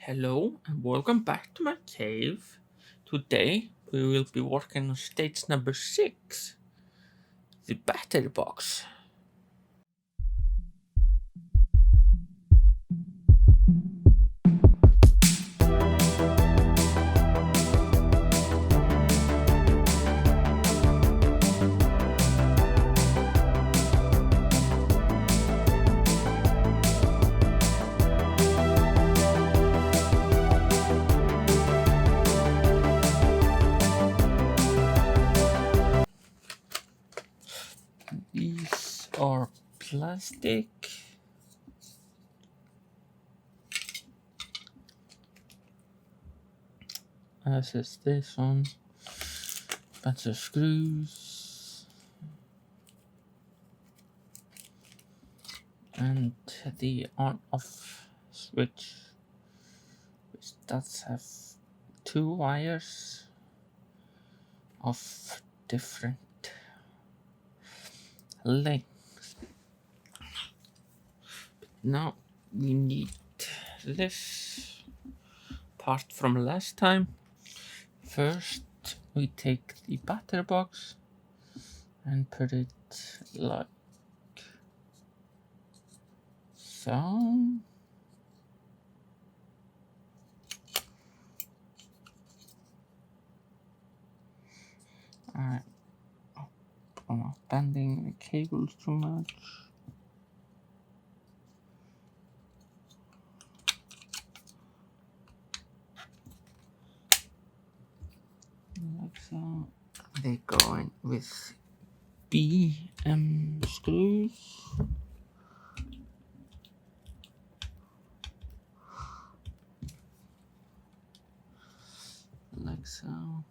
Hello and welcome back to my cave. Today we will be working on stage number 6, the battery box. These are plastic. As is this one. Bunch of screws. And the on-off switch, which does have 2 wires of different length. Now we need this part from last time. First we take the battery box and put it like so. I'm not bending the cables too much. Like so. They go in with BM screws. Like so.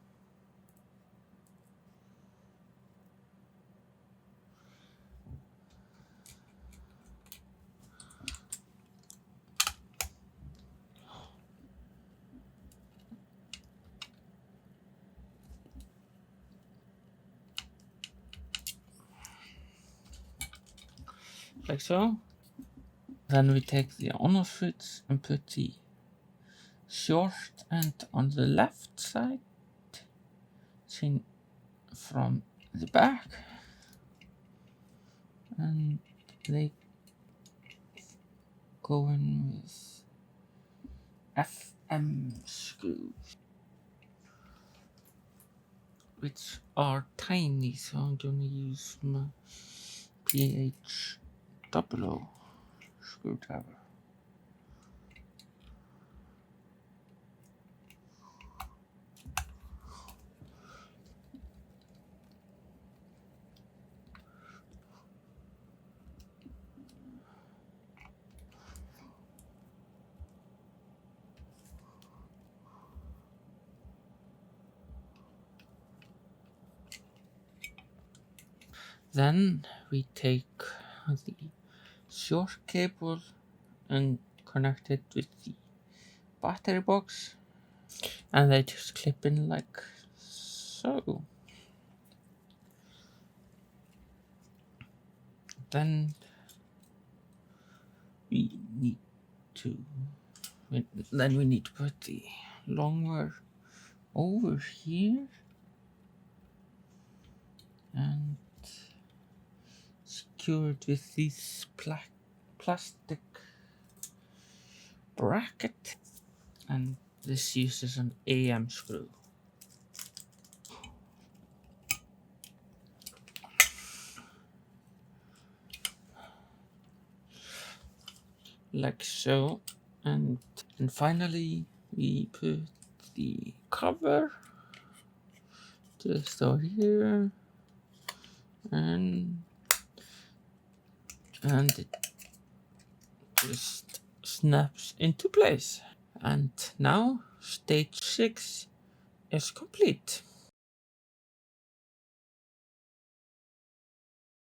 Like so. Then we take the on-off switch and put the short end on the left side, seen from the back, and they go in with FM screws, which are tiny, so I'm gonna use my PH00 screwdriver. Then we take the short cable and connect it with the battery box, and they just clip in like so. Then we need to put the long wire over here and secure it with this plastic bracket, and this uses an AM screw. Like so, and finally we put the cover just over here, and it just snaps into place. And now stage 6 is complete.